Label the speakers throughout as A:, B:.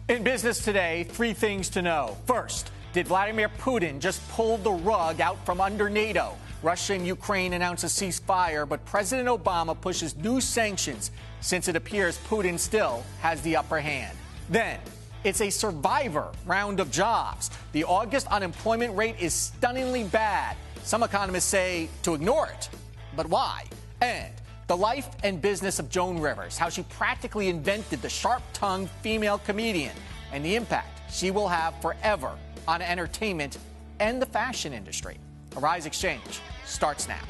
A: In business today, three things to know. First, did Vladimir Putin just pull the rug out from under NATO? Russia and Ukraine announce a ceasefire, but President Obama pushes new sanctions since it appears Putin still has the upper hand. Then, it's a survivor round of jobs. The August unemployment rate is stunningly bad. Some economists say to ignore it. But why? And the life and business of Joan Rivers, how she practically invented the sharp-tongued female comedian, and the impact she will have forever on entertainment and the fashion industry. Arise Exchange starts now.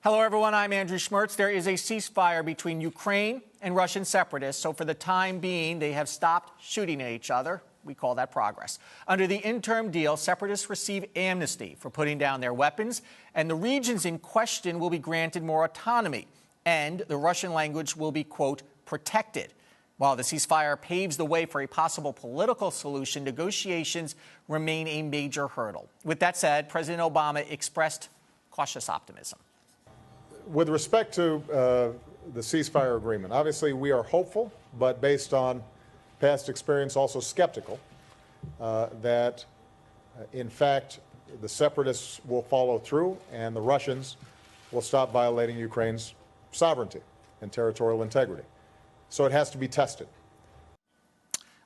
A: Hello, everyone. I'm Andrew Schmertz. There is a ceasefire between Ukraine and Russian separatists. So for the time being, they have stopped shooting at each other. We call that progress. Under the interim deal, separatists receive amnesty for putting down their weapons, and the regions in question will be granted more autonomy, and the Russian language will be, quote, protected. While the ceasefire paves the way for a possible political solution, negotiations remain a major hurdle. With that said, President Obama expressed cautious optimism.
B: With respect to the ceasefire agreement, obviously we are hopeful, but based on past experience, also skeptical that, in fact, the separatists will follow through and the Russians will stop violating Ukraine's sovereignty and territorial integrity. So it has to be tested.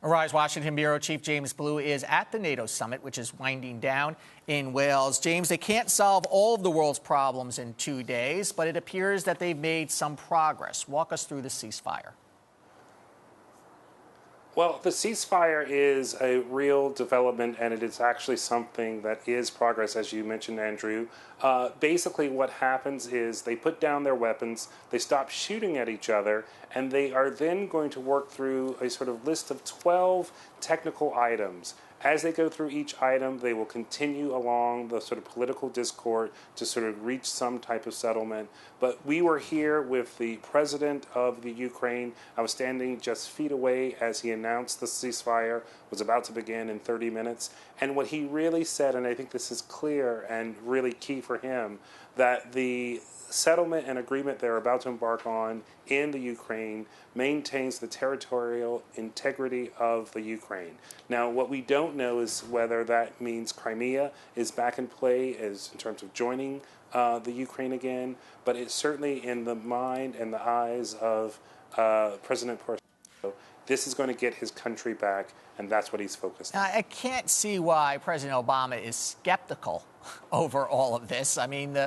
A: Arise Washington Bureau Chief James Blue is at the NATO summit, which is winding down in Wales. James, they can't solve all of the world's problems in 2 days, but it appears that they've made some progress. Walk us through the ceasefire.
C: Well, the ceasefire is a real development, and it is actually something that is progress, as you mentioned, Andrew. Basically, what happens is they put down their weapons, they stop shooting at each other, and they are then going to work through a sort of list of 12 technical items. As they go through each item, they will continue along the sort of political discord to sort of reach some type of settlement. But we were here with the president of the Ukraine. I was standing just feet away as he announced the ceasefire was about to begin in 30 minutes. And what he really said, and I think this is clear and really key for him, that the settlement and agreement they're about to embark on in the Ukraine maintains the territorial integrity of the Ukraine. Now, what we don't know is whether that means Crimea is back in play as in terms of joining the Ukraine again, but it's certainly in the mind and the eyes of President Poroshenko. This is going to get his country back, and that's what he's focused on.
A: I can't see why President Obama is skeptical over all of this. I mean,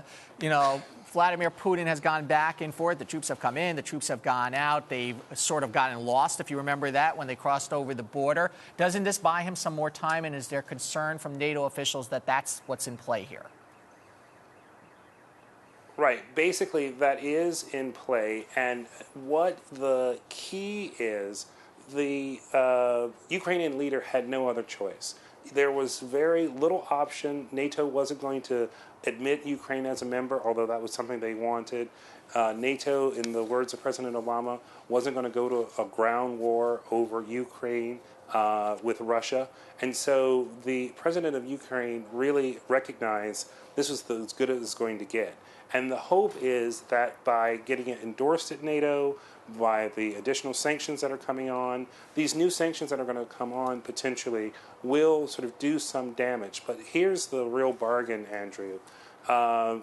A: Vladimir Putin has gone back and forth. The troops have come in. The troops have gone out. They've sort of gotten lost, if you remember that, when they crossed over the border. Doesn't this buy him some more time? And is there concern from NATO officials that that's what's in play here?
C: Right. Basically, that is in play. And what the key is, the Ukrainian leader had no other choice. There was very little option. NATO wasn't going to admit Ukraine as a member, although that was something they wanted. NATO, in the words of President Obama, wasn't going to go to a ground war over Ukraine with Russia. And so the president of Ukraine really recognized this was as good as it's going to get. And the hope is that by getting it endorsed at NATO, by the additional sanctions that are coming on, these new sanctions that are going to come on potentially will sort of do some damage. But here's the real bargain, Andrew.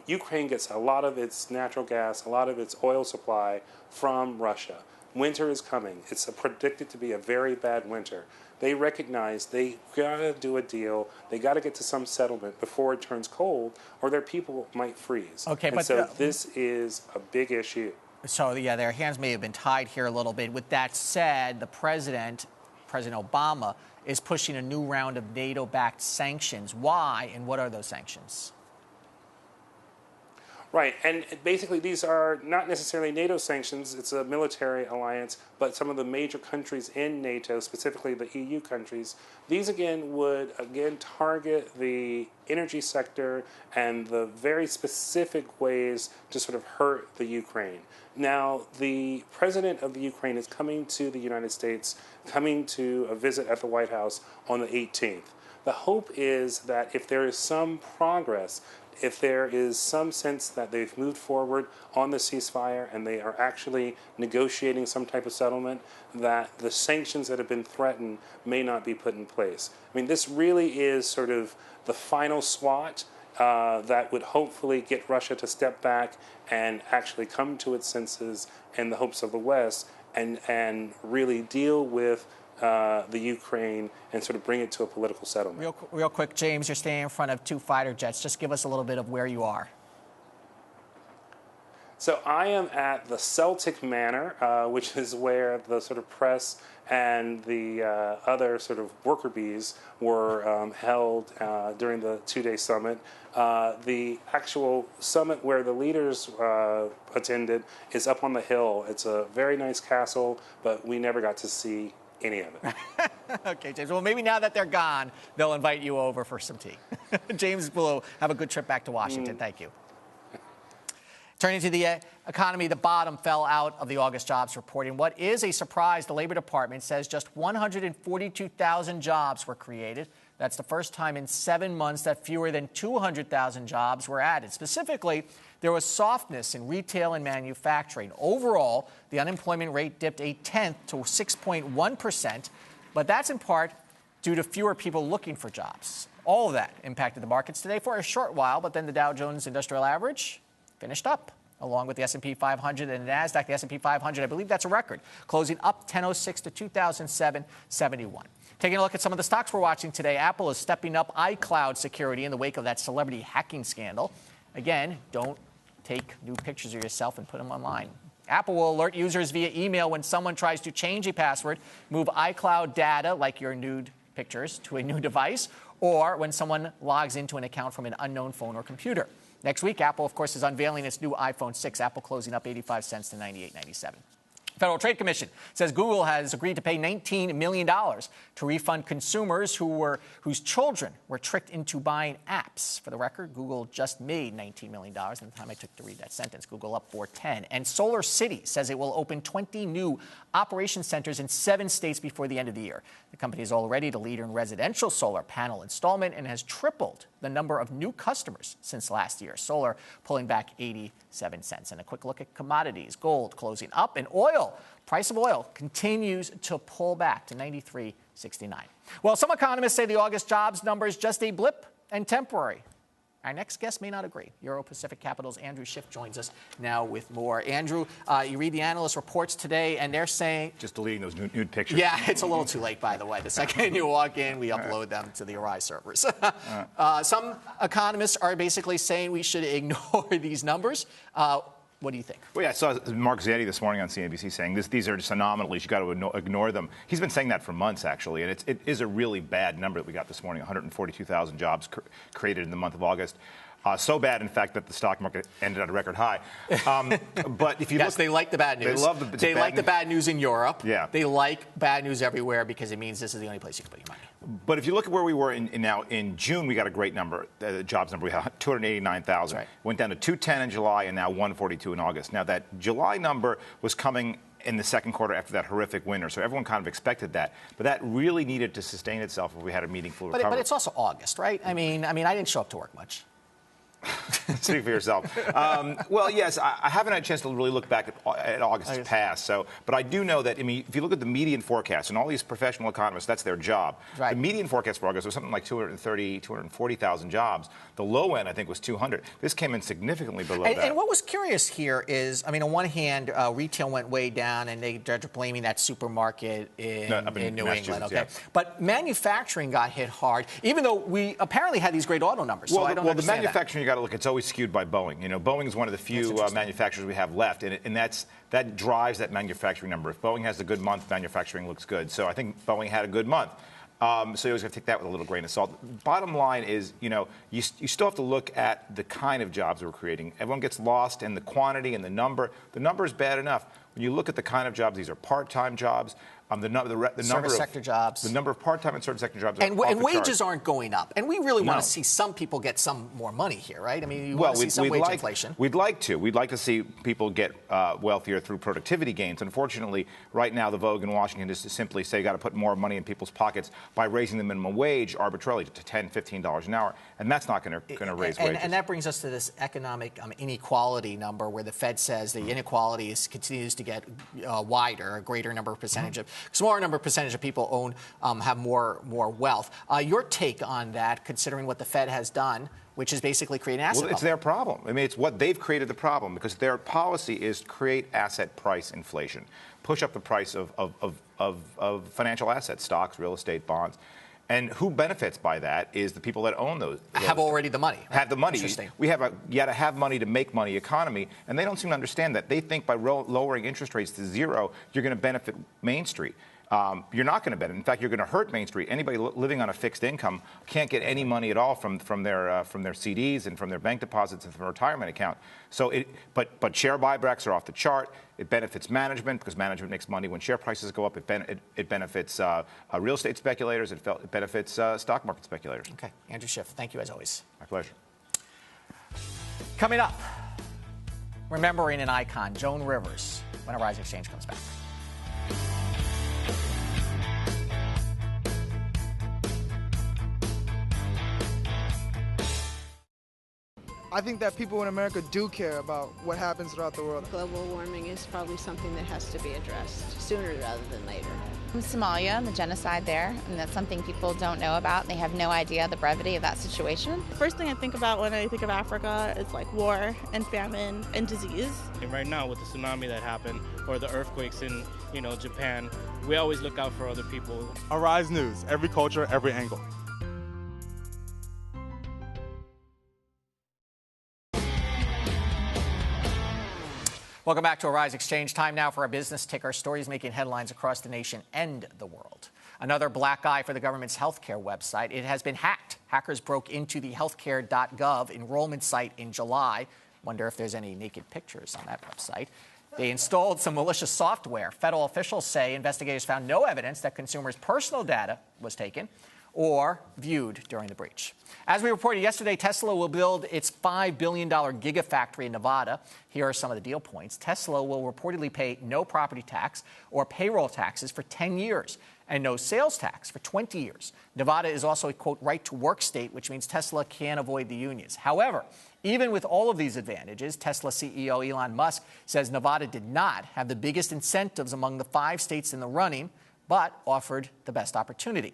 C: Ukraine gets a lot of its natural gas, a lot of its oil supply from Russia. Winter is coming. It's predicted to be a very bad winter. They recognize they got to do a deal. They got to get to some settlement before it turns cold, or their people might freeze.
A: Okay,
C: and so this is a big issue.
A: So, yeah, their hands may have been tied here a little bit. With that said, the President Obama, is pushing a new round of NATO-backed sanctions. Why, and what are those sanctions?
C: Right, and basically these are not necessarily NATO sanctions, it's a military alliance, but some of the major countries in NATO, specifically the EU countries, these again would target the energy sector and the very specific ways to sort of hurt the Ukraine. Now, the president of the Ukraine is coming to the United States, coming to a visit at the White House on the 18th. The hope is that if there is some progress, if there is some sense that they've moved forward on the ceasefire and they are actually negotiating some type of settlement, that the sanctions that have been threatened may not be put in place. I mean, this really is sort of the final swat that would hopefully get Russia to step back and actually come to its senses in the hopes of the West and really deal with the Ukraine and sort of bring it to a political settlement.
A: Real quick, James, you're standing in front of 2 fighter jets. Just give us a little bit of where you are.
C: So I am at the Celtic Manor, which is where the sort of press and the other sort of worker bees were held during the 2-day summit. The actual summit where the leaders attended is up on the hill. It's a very nice castle, but we never got to see any of it.
A: Okay, James. Well, maybe now that they're gone, they'll invite you over for some tea. James Blue, have a good trip back to Washington. Thank you. Turning to the economy, the bottom fell out of the August jobs report. And what is a surprise, the Labor Department says just 142,000 jobs were created. That's the first time in 7 months that fewer than 200,000 jobs were added. Specifically, there was softness in retail and manufacturing. Overall, the unemployment rate dipped 0.1% to 6.1%, but that's in part due to fewer people looking for jobs. All of that impacted the markets today for a short while, but then the Dow Jones Industrial Average finished up, along with the S&P 500 and the NASDAQ. The S&P 500, I believe that's a record, closing up 10.06 to 2,771. Taking a look at some of the stocks we're watching today, Apple is stepping up iCloud security in the wake of that celebrity hacking scandal. Again, don't take nude pictures of yourself and put them online. Apple will alert users via email when someone tries to change a password, move iCloud data, like your nude pictures, to a new device, or when someone logs into an account from an unknown phone or computer. Next week, Apple, of course, is unveiling its new iPhone 6, Apple closing up 85 cents to 98.97. Federal Trade Commission says Google has agreed to pay $19 million to refund consumers whose children were tricked into buying apps. For the record, Google just made $19 million in the time I took to read that sentence. Google up 410. And Solar City says it will open 20 new operation centers in 7 states before the end of the year. The company is already the leader in residential solar panel installment and has tripled the number of new customers since last year. Solar pulling back 87 cents. And a quick look at commodities. Gold closing up, and oil. Price of oil continues to pull back to 93.69. Well, some economists say the August jobs number is just a blip and temporary. Our next guest may not agree. Euro Pacific Capital's Andrew Schiff joins us now with more. Andrew, you read the analyst reports today, and they're saying...
D: Just deleting those nude pictures.
A: Yeah, it's a little too late, by the way. The second you walk in, we upload them to the Arise servers. Some economists are basically saying we should ignore these numbers. What do you think?
D: Well, yeah, I saw Mark Zanni this morning on CNBC saying these are just anomalies. You've got to ignore them. He's been saying that for months, actually, and it is a really bad number that we got this morning, 142,000 jobs created in the month of August. So bad, in fact, that the stock market ended at a record high. But if you
A: yes, they like the bad news.
D: They love
A: the bad news in Europe.
D: Yeah.
A: They like bad news everywhere because it means this is the only place you can put your money.
D: But if you look at where we were in June, we got a great number, the jobs number. We had 289,000.
A: Right.
D: Went down to 210 in July and now 142 in August. Now, that July number was coming in the second quarter after that horrific winter, so everyone kind of expected that. But that really needed to sustain itself if we had a meaningful recovery.
A: But it's also August, right? I mean, I didn't show up to work much.
D: Speak for yourself. Well, yes, I haven't had a chance to really look back at August's past. But I do know that, I mean, if you look at the median forecast, and all these professional economists, that's their job.
A: Right.
D: The median forecast for August was something like 240,000 jobs. The low end, I think, was 200. This came in significantly below that.
A: And what was curious here is, I mean, on one hand, retail went way down, and they're blaming that supermarket in New England. Okay, yeah. But manufacturing got hit hard, even though we apparently had these great auto numbers. So I don't understand
D: the manufacturing, you got to look, it's always skewed by Boeing. You know, Boeing is one of the few manufacturers we have left, and that drives that manufacturing number. If Boeing has a good month, manufacturing looks good. So I think Boeing had a good month. So you always have to take that with a little grain of salt. Bottom line is, you still have to look at the kind of jobs we're creating. Everyone gets lost in the quantity and the number. The number is bad enough. When you look at the kind of jobs, these are part-time jobs. The
A: service sector jobs.
D: The number of part-time and service sector jobs
A: and wages
D: charts.
A: aren't going up. And we really want to see some people get some more money here, right? I mean, you want to see some wage inflation.
D: We'd like to. We'd like to see people get wealthier through productivity gains. Unfortunately, right now, the vogue in Washington is to simply say you got to put more money in people's pockets by raising the minimum wage arbitrarily to $10, $15 an hour. And that's not going to raise wages.
A: And that brings us to this economic inequality number where the Fed says the inequality continues to get wider, a greater number of percentage of, smaller number of percentage of people have more wealth. Your take on that, considering what the Fed has done, which is basically create an asset bubble.
D: It's their problem. I mean, it's what they've created the problem because their policy is to create asset price inflation, push up the price of financial assets, stocks, real estate, bonds. And who benefits by that is the people that own those.
A: Have already the money. Right?
D: Have the money.
A: Interesting.
D: You got to have money to make money economy, and they don't seem to understand that. They think by lowering interest rates to zero, you're going to benefit Main Street. You're not going to benefit. In fact, you're going to hurt Main Street. Anybody living on a fixed income can't get any money at all from their CDs and from their bank deposits and from a retirement account. So, but share buybacks are off the chart. It benefits management because management makes money when share prices go up. It benefits real estate speculators. It benefits stock market speculators.
A: Okay, Andrew Schiff, thank you as always.
D: My pleasure.
A: Coming up, remembering an icon, Joan Rivers, when Arise Exchange comes back.
E: I think that people in America do care about what happens throughout the world.
F: Global warming is probably something that has to be addressed sooner rather than later.
G: Somalia, the genocide there, and that's something people don't know about. They have no idea the brevity of that situation.
H: First thing I think about when I think of Africa is like war and famine and disease.
I: And right now with the tsunami that happened or the earthquakes in, Japan, we always look out for other people.
J: Arise News, every culture, every angle.
A: Welcome back to Arise Exchange. Time now for our business ticker. Stories making headlines across the nation and the world. Another black eye for the government's healthcare website. It has been hacked. Hackers broke into the healthcare.gov enrollment site in July. Wonder if there's any naked pictures on that website. They installed some malicious software. Federal officials say investigators found no evidence that consumers' personal data was taken or viewed during the breach. As we reported yesterday, Tesla will build its $5 billion gigafactory in Nevada. Here are some of the deal points. Tesla will reportedly pay no property tax or payroll taxes for 10 years and no sales tax for 20 years. Nevada is also a, quote, right-to-work state, which means Tesla can avoid the unions. However, even with all of these advantages, Tesla CEO Elon Musk says Nevada did not have the biggest incentives among the 5 states in the running, but offered the best opportunity.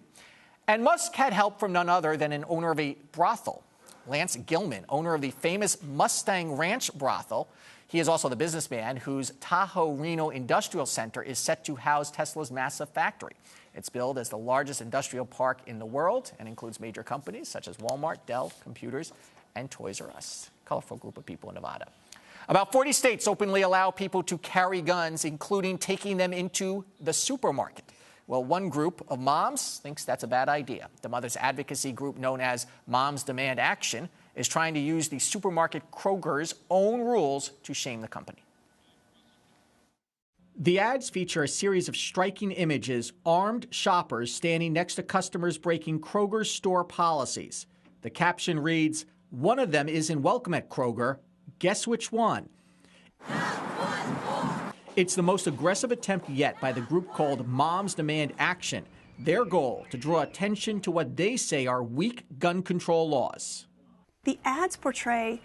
A: And Musk had help from none other than an owner of a brothel, Lance Gilman, owner of the famous Mustang Ranch brothel. He is also the businessman whose Tahoe Reno Industrial Center is set to house Tesla's massive factory. It's billed as the largest industrial park in the world and includes major companies such as Walmart, Dell Computers, and Toys R Us. Colorful group of people in Nevada. About 40 states openly allow people to carry guns, including taking them into the supermarket. Well, one group of moms thinks that's a bad idea. The mother's advocacy group known as Moms Demand Action is trying to use the supermarket Kroger's own rules to shame the company. The ads feature a series of striking images, armed shoppers standing next to customers breaking Kroger's store policies. The caption reads, "One of them isn't welcome at Kroger. Guess which one?" It's the most aggressive attempt yet by the group called Moms Demand Action. Their goal, to draw attention to what they say are weak gun control laws.
K: The ads portray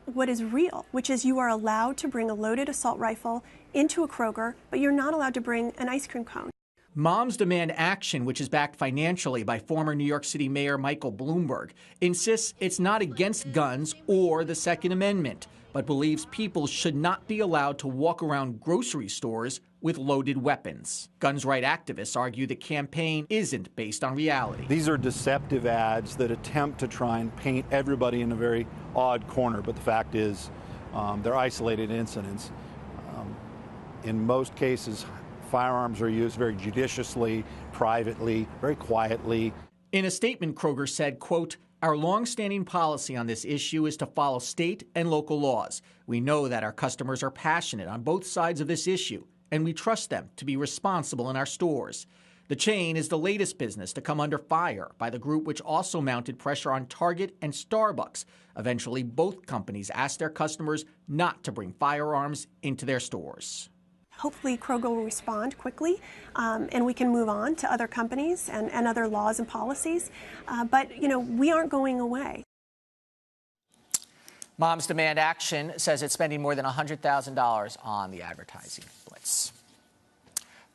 K: what is real, which is you are allowed to bring a loaded assault rifle into a Kroger, but you're not allowed to bring an ice cream cone.
A: Moms Demand Action, which is backed financially by former New York City Mayor Michael Bloomberg, insists it's not against guns or the Second Amendment, but believes people should not be allowed to walk around grocery stores with loaded weapons. Guns rights activists argue the campaign isn't based on reality.
L: These are deceptive ads that attempt to try and paint everybody in a very odd corner, but the fact is they're isolated incidents. In most cases, Firearms are used very judiciously, privately, very quietly.
A: In a statement, Kroger said, quote, "Our longstanding policy on this issue is to follow state and local laws. We know that our customers are passionate on both sides of this issue, and we trust them to be responsible in our stores." The chain is the latest business to come under fire by the group which also mounted pressure on Target and Starbucks. Eventually, both companies asked their customers not to bring firearms into their stores.
K: Hopefully Kroger will respond quickly and we can move on to other companies and other laws and policies. But, we aren't going away.
A: Moms Demand Action says it's spending more than $100,000 on the advertising blitz.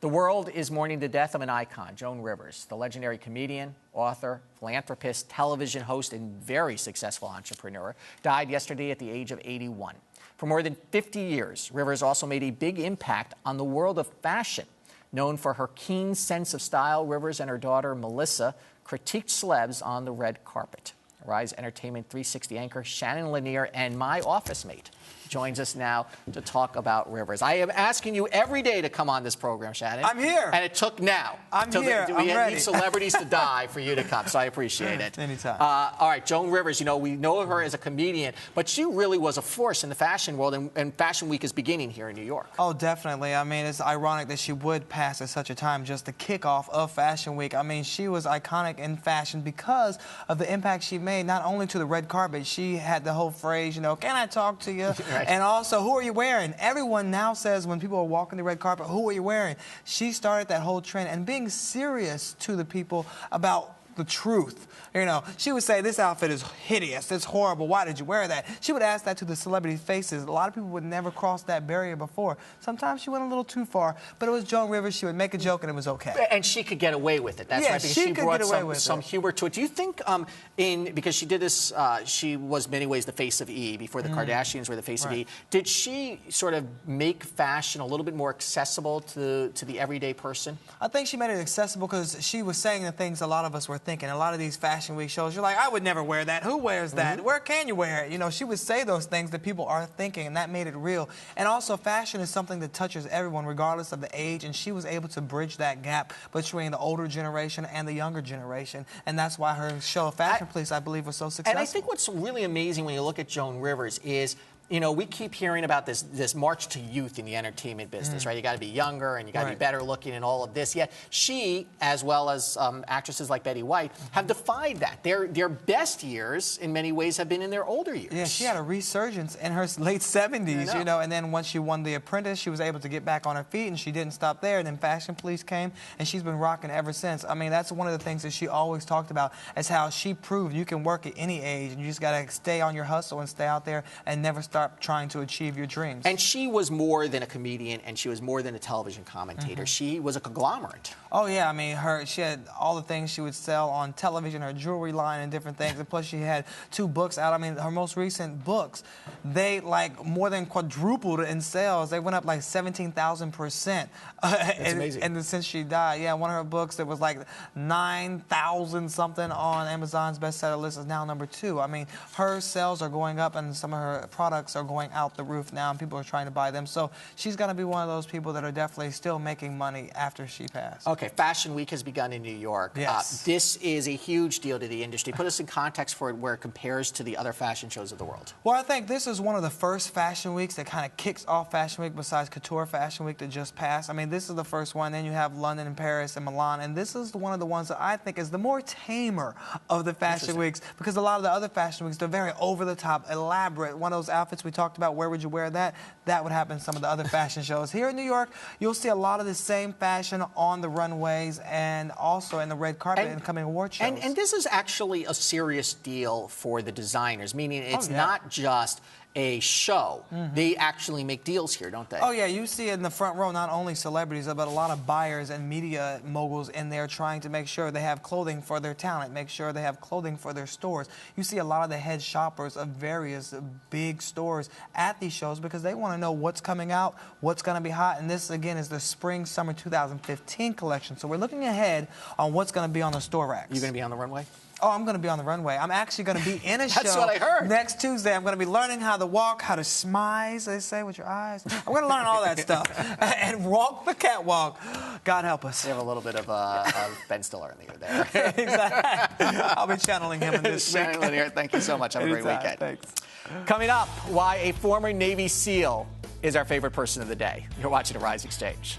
A: The world is mourning the death of an icon, Joan Rivers, the legendary comedian, author, philanthropist, television host, and very successful entrepreneur, died yesterday at the age of 81. For more than 50 years, Rivers also made a big impact on the world of fashion. Known for her keen sense of style, Rivers and her daughter, Melissa, critiqued celebs on the red carpet. Rise Entertainment 360 anchor Shannon Lanier and my office mate joins us now to talk about Rivers. I am asking you every day to come on this program, Shannon.
M: I'm here.
A: And it took now.
M: I'm here.
A: We need celebrities to die for you to come, so I appreciate it.
M: Anytime.
A: All right, Joan Rivers, we know her as a comedian, but she really was a force in the fashion world, and Fashion Week is beginning here in New York.
M: Oh, definitely. I mean, it's ironic that she would pass at such a time, just the kickoff of Fashion Week. I mean, she was iconic in fashion because of the impact she made, not only to the red carpet. She had the whole phrase, can I talk to you?
A: Right.
M: And also, who are you wearing? Everyone now says when people are walking the red carpet, who are you wearing? She started that whole trend and being serious to the people about the truth. She would say, this outfit is hideous, it's horrible, why did you wear that? She would ask that to the celebrity faces. A lot of people would never cross that barrier before. Sometimes she went a little too far, but it was Joan Rivers. She would make a joke and it was okay.
A: And she could get away with it. That's right, because she brought some humor to it. Do you think, because she did this, she was in many ways the face of E! Before the Kardashians were the face of E! Did she sort of make fashion a little bit more accessible to the everyday person?
M: I think she made it accessible because she was saying the things a lot of us were thinking. A lot of these Fashion Week shows, you're like, I would never wear that. Who wears that? Where can you wear it? She would say those things that people are thinking, and that made it real. And also, fashion is something that touches everyone, regardless of the age, and she was able to bridge that gap between the older generation and the younger generation. And that's why her show, Fashion Police, I believe, was so successful.
A: And I think what's really amazing when you look at Joan Rivers is, we keep hearing about this march to youth in the entertainment business, right? You got to be younger and you got to be better looking and all of this. Yet she, as well as actresses like Betty White, have defied that. Their best years, in many ways, have been in their older years.
M: Yeah, she had a resurgence in her late 70s, and then once she won The Apprentice, she was able to get back on her feet, and she didn't stop there. And then Fashion Police came, and she's been rocking ever since. I mean, that's one of the things that she always talked about, is how she proved you can work at any age, and you just got to stay on your hustle and stay out there and never stop trying to achieve your dreams.
A: And she was more than a comedian, and she was more than a television commentator. She was a conglomerate.
M: Oh, yeah. I mean, she had all the things she would sell on television, her jewelry line and different things. And plus, she had 2 books out. I mean, her most recent books, they, more than quadrupled in sales. They went up 17,000%.
A: That's amazing.
M: And since she died, yeah, one of her books that was 9,000 something on Amazon's bestseller list is now #2. I mean, her sales are going up, and some of her products are going out the roof now, and people are trying to buy them. So she's going to be one of those people that are definitely still making money after she passed.
A: Okay, Fashion Week has begun in New York.
M: Yes.
A: This is a huge deal to the industry. Put us in context for it, where it compares to the other fashion shows of the world.
M: Well, I think this is one of the first Fashion Weeks that kind of kicks off Fashion Week, besides Couture Fashion Week that just passed. I mean, this is the first one. Then you have London and Paris and Milan, and this is one of the ones that I think is the more tamer of the Fashion Weeks, because a lot of the other Fashion Weeks, they're very over-the-top, elaborate. One of those outfits we talked about, where would you wear that? That would happen in some of the other fashion shows. Here in New York, you'll see a lot of the same fashion on the runways and also in the red carpet and coming award shows.
A: And this is actually a serious deal for the designers, meaning it's not just a show. They actually make deals here, don't they?
M: Oh, yeah. You see in the front row not only celebrities, but a lot of buyers and media moguls in there trying to make sure they have clothing for their talent, make sure they have clothing for their stores. You see a lot of the head shoppers of various big stores at these shows because they want to know what's coming out, what's going to be hot. And this, again, is the Spring-Summer 2015 collection. So we're looking ahead on what's going to be on the store racks.
A: You going to be on the runway?
M: Oh, I'm going to be on the runway. I'm actually going to be in a show.
A: That's what I heard.
M: Next Tuesday, I'm going to be learning how to walk, how to smize, they say, with your eyes. I'm going to learn all that stuff and walk the catwalk. God help us.
A: You have a little bit of Ben Stiller in you there.
M: Exactly. I'll be channeling him in this week.
A: Shannon, Lanier, thank you so much. Have a great weekend.
M: Thanks.
A: Coming up, why a former Navy SEAL is our favorite person of the day. You're watching Arise Exchange.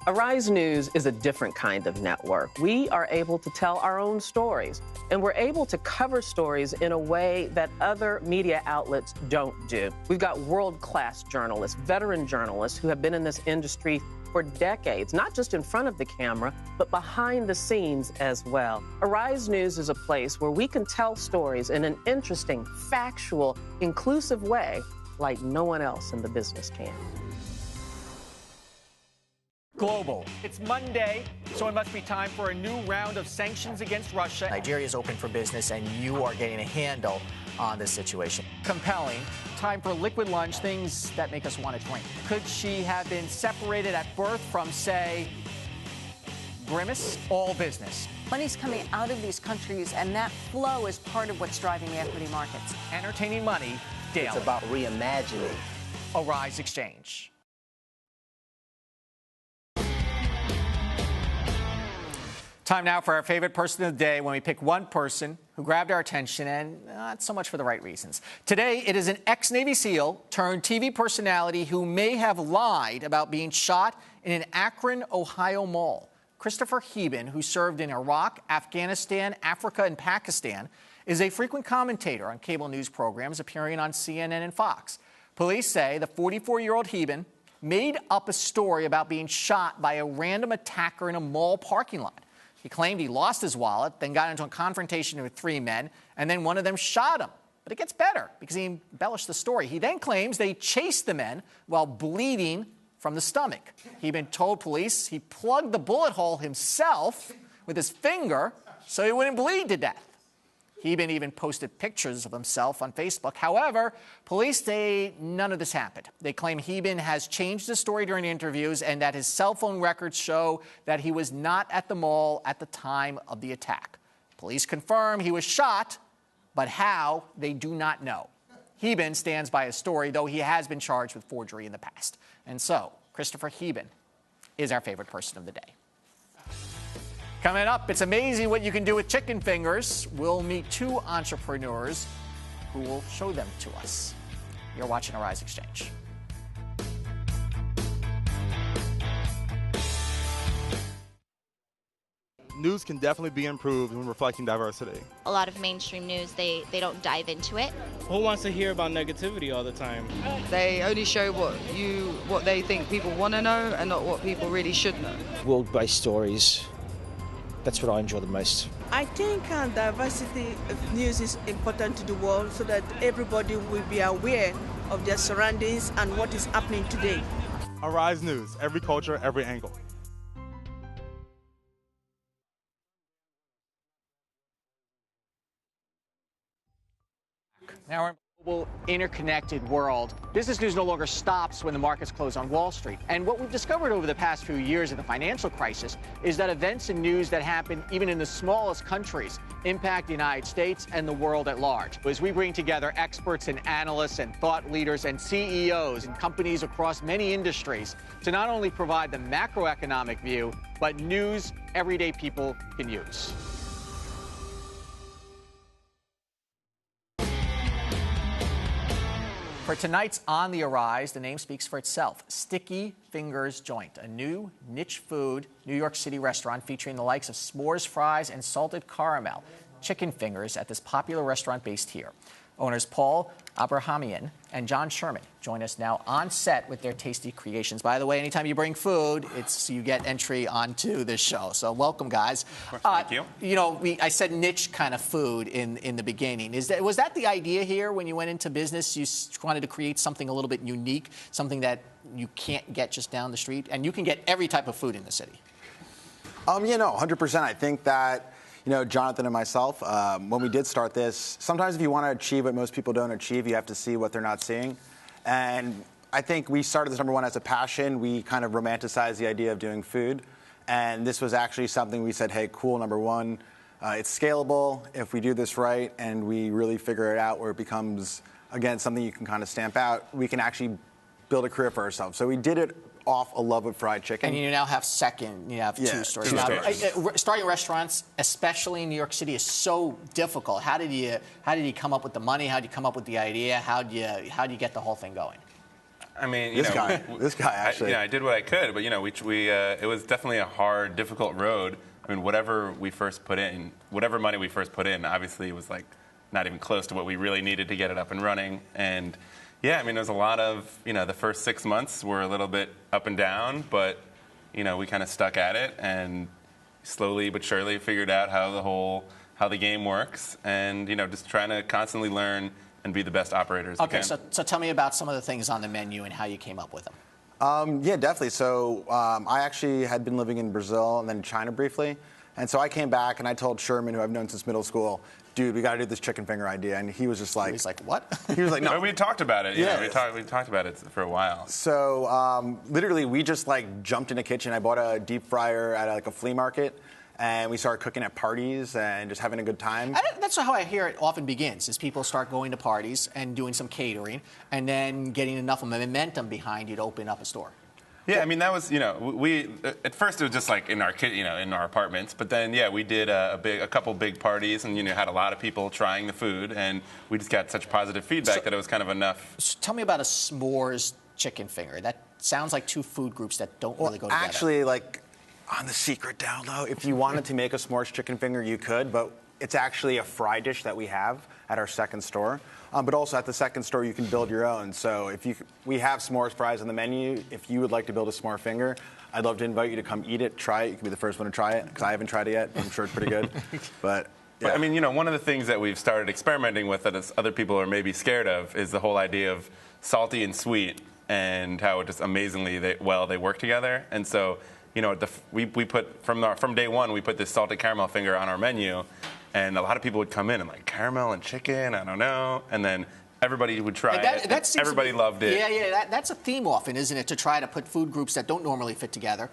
N: Arise News is a different kind of network. We are able to tell our own stories, and we're able to cover stories in a way that other media outlets don't do. We've got world-class journalists, veteran journalists who have been in this industry for decades, not just in front of the camera, but behind the scenes as well. Arise News is a place where we can tell stories in an interesting, factual, inclusive way like no one else in the business can.
A: Global. It's Monday, so it must be time for a new round of sanctions against Russia. Nigeria is open for business, and you are getting a handle on this situation. Compelling. Time for liquid lunch, things that make us want to drink. Could she have been separated at birth from, say, Grimace? All business.
O: Money's coming out of these countries, and that flow is part of what's driving the equity markets.
A: Entertaining money daily.
P: It's about reimagining.
A: Arise Exchange. Time now for our favorite person of the day, when we pick one person who grabbed our attention, and not so much for the right reasons. Today, it is an ex-Navy SEAL turned TV personality who may have lied about being shot in an Akron, Ohio mall. Christopher Heben, who served in Iraq, Afghanistan, Africa, and Pakistan, is a frequent commentator on cable news programs appearing on CNN and Fox. Police say the 44-year-old Heben made up a story about being shot by a random attacker in a mall parking lot. He claimed he lost his wallet, then got into a confrontation with three men, and then one of them shot him. But it gets better because he embellished the story. He then claims they chased the men while bleeding from the stomach. Heben told police he plugged the bullet hole himself with his finger so he wouldn't bleed to death. Heben even posted pictures of himself on Facebook. However, police say none of this happened. They claim Heben has changed his story during interviews and that his cell phone records show that he was not at the mall at the time of the attack. Police confirm he was shot, but how, they do not know. Heben stands by his story, though he has been charged with forgery in the past. And so, Christopher Heben is our favorite person of the day. Coming up, it's amazing what you can do with chicken fingers. We'll meet two entrepreneurs who will show them to us. You're watching Arise Exchange.
J: News can definitely be improved when reflecting diversity.
Q: A lot of mainstream news, they don't dive into it.
I: Who wants to hear about negativity all the time?
R: They only show what they think people want to know and not what people really should know.
P: World-based stories. That's what I enjoy the most.
S: I think diversity of news is important to the world so that everybody will be aware of their surroundings and what is happening today.
J: Arise News, every culture, every angle.
A: Now we're in a global, interconnected world. Business news no longer stops when the markets close on Wall Street. And what we've discovered over the past few years of the financial crisis is that events and news that happen even in the smallest countries impact the United States and the world at large. As we bring together experts and analysts and thought leaders and CEOs and companies across many industries to not only provide the macroeconomic view, but news everyday people can use. For tonight's On the Arise, the name speaks for itself. Sticky Fingers Joint, a new niche food New York City restaurant featuring the likes of s'mores fries and salted caramel chicken fingers at this popular restaurant based here. Owners Paul Abrahamian and John Sherman join us now on set with their tasty creations. By the way, anytime you bring food, you get entry onto this show. So welcome, guys.
T: Thank you.
A: You know, I said niche kind of food in the beginning. Was that the idea here when you went into business? You wanted to create something a little bit unique, something that you can't get just down the street, and you can get every type of food in the city.
T: 100%. I think that, Jonathan and myself, when we did start this, sometimes if you want to achieve what most people don't achieve, you have to see what they're not seeing. And I think we started this, number one, as a passion. We kind of romanticized the idea of doing food. And this was actually something we said, hey, cool, number one, it's scalable. If we do this right and we really figure it out where it becomes, again, something you can kind of stamp out, we can actually build a career for ourselves. So we did it off a love of fried chicken.
A: And you now have two stores. Starting restaurants, especially in New York City, is so difficult. How did you come up with the money? How did you come up with the idea? How do you get the whole thing going?
U: I mean,
T: this guy actually.
U: I did what I could, but it was definitely a hard, difficult road. I mean, whatever money we first put in, obviously it was like not even close to what we really needed to get it up and running. And yeah, I mean, there's a lot of, the first 6 months were a little bit up and down, but, we kind of stuck at it and slowly but surely figured out how the game works and, just trying to constantly learn and be the best operators we can.
A: Okay, so tell me about some of the things on the menu and how you came up with them.
T: Yeah, definitely. So I actually had been living in Brazil and then China briefly. And so I came back and I told Sherman, who I've known since middle school, dude, we got to do this chicken finger idea. And he was just like...
A: He's like, what?
T: He was like, no.
U: We talked about it.
T: Yeah.
U: We talked about it for a while.
T: So literally, we just jumped in the kitchen. I bought a deep fryer at a flea market. And we started cooking at parties and just having a good time.
A: That's how I hear it often begins, is people start going to parties and doing some catering and then getting enough of momentum behind you to open up a store.
U: Yeah, I mean, that was, we, at first it was just like in our apartments, but then, yeah, we did a couple big parties and, had a lot of people trying the food, and we just got such positive feedback that it was kind of enough.
A: So tell me about a s'mores chicken finger. That sounds like two food groups that don't really go together.
T: Actually, on the secret down low, if you wanted to make a s'mores chicken finger, you could, but it's actually a fry dish that we have at our second store. But also at the second store, you can build your own. So we have s'mores fries on the menu. If you would like to build a s'more finger, I'd love to invite you to come eat it, try it. You can be the first one to try it, because I haven't tried it yet. I'm sure it's pretty good. But
U: I mean, one of the things that we've started experimenting with that other people are maybe scared of is the whole idea of salty and sweet and how it just amazingly they work together. And so, we put from day one, we put this salted caramel finger on our menu. And a lot of people would come in and caramel and chicken, I don't know. And then everybody would try it. Everybody loved it.
A: Yeah, that's a theme often, isn't it? To try to put food groups that don't normally fit together,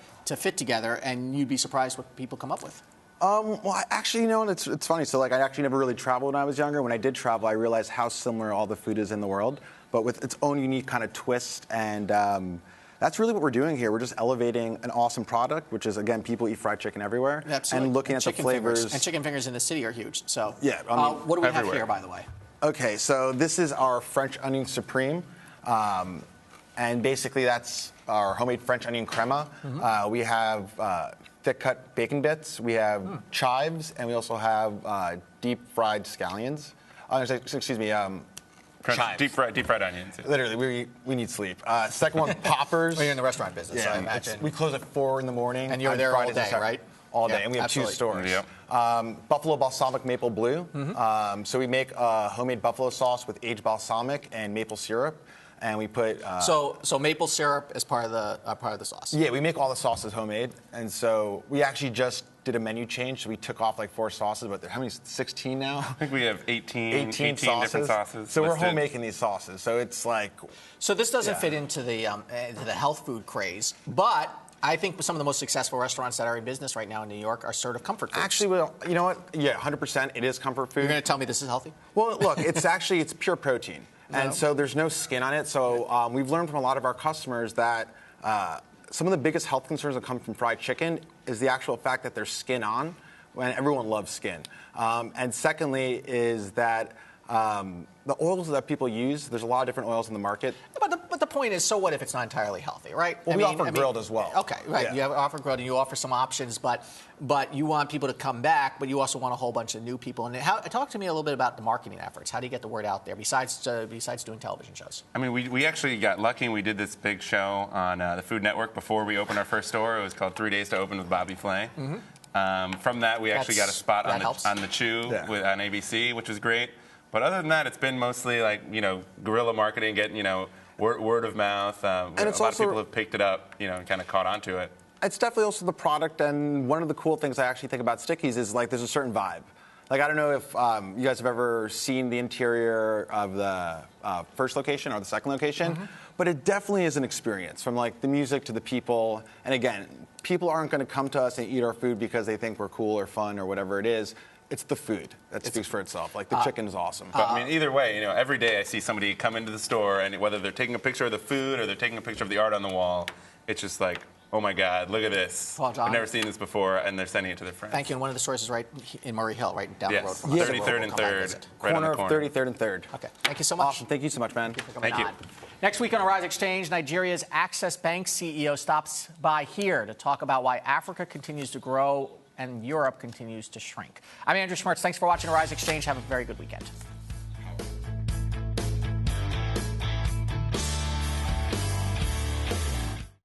A: and you'd be surprised what people come up with.
T: Well, actually, it's funny. So, I actually never really traveled when I was younger. When I did travel, I realized how similar all the food is in the world, but with its own unique kind of twist. And that's really what we're doing here. We're just elevating an awesome product, which is, again, people eat fried chicken everywhere.
A: Absolutely.
T: And looking at the flavors.
A: And chicken fingers in the city are huge. So,
T: yeah,
A: what do we have here, by the way?
T: Okay, so this is our French onion supreme. And basically, that's our homemade French onion crema. We have thick-cut bacon bits. We have chives. And we also have deep-fried scallions. Excuse me.
U: Deep fried onions.
T: Literally, we need sleep. Second one, poppers.
A: Well, you're in the restaurant business, so I imagine.
T: We close at 4 in the morning.
A: And you're there all day, right?
T: All day, and we have two stores. Yep. Buffalo balsamic maple blue. So we make homemade buffalo sauce with aged balsamic and maple syrup, and we put.
A: So maple syrup is part of the sauce.
T: Yeah, we make all the sauces homemade, and so we actually just did a menu change. So we took off 4 sauces, but how many? 16 now.
U: I think we have 18 different sauces.
T: So we're home making these sauces. So it's
A: So this doesn't fit into the health food craze, but I think some of the most successful restaurants that are in business right now in New York are sort of comfort foods.
T: Actually, well, you know what? Yeah, 100%. It is comfort food.
A: You're going to tell me this is healthy?
T: Well, look, it's pure protein, and so there's no skin on it. So we've learned from a lot of our customers that some of the biggest health concerns that come from fried chicken is the actual fact that there's skin on, when everyone loves skin. And secondly is that the oils that people use, there's a lot of different oils in the market.
A: But the point is, so what if it's not entirely healthy, right?
T: Well, we offer grilled as well.
A: Okay, right. Yeah. You offer grilled and you offer some options, but you want people to come back, but you also want a whole bunch of new people. And talk to me a little bit about the marketing efforts. How do you get the word out there besides doing television shows?
U: I mean, we actually got lucky and we did this big show on the Food Network before we opened our first store. It was called 3 Days to Open with Bobby Flay. From that, we actually got a spot on the Chew on ABC, which was great. But other than that, it's been mostly guerrilla marketing, getting word of mouth. And a lot of people have picked it up, and kind of caught on to it.
T: It's definitely also the product, and one of the cool things I actually think about Stickies is there's a certain vibe. Like, I don't know if you guys have ever seen the interior of the first location or the second location, but it definitely is an experience, from like the music to the people. And again, people aren't going to come to us and eat our food because they think we're cool or fun or whatever it is. It's the food that speaks for itself. Like, the chicken is awesome.
U: But I mean, either way, you know, every day I see somebody come into the store, and whether they're taking a picture of the food or they're taking a picture of the art on the wall, it's just like, oh my God, look at this.
A: Well, John,
U: I've never seen this before, and they're sending it to their friends.
A: Thank you. And one of the stores is right in Murray Hill, right down the road from us.
U: 33rd and 3rd. Right on the corner.
T: 33rd and 3rd.
A: Okay. Thank you so much.
T: Awesome. Thank you so much, man.
A: Thank you. Next week on Arise Exchange, Nigeria's Access Bank CEO stops by here to talk about why Africa continues to grow and Europe continues to shrink. I'm Andrew Schmertz. Thanks for watching Arise Exchange. Have a very good weekend.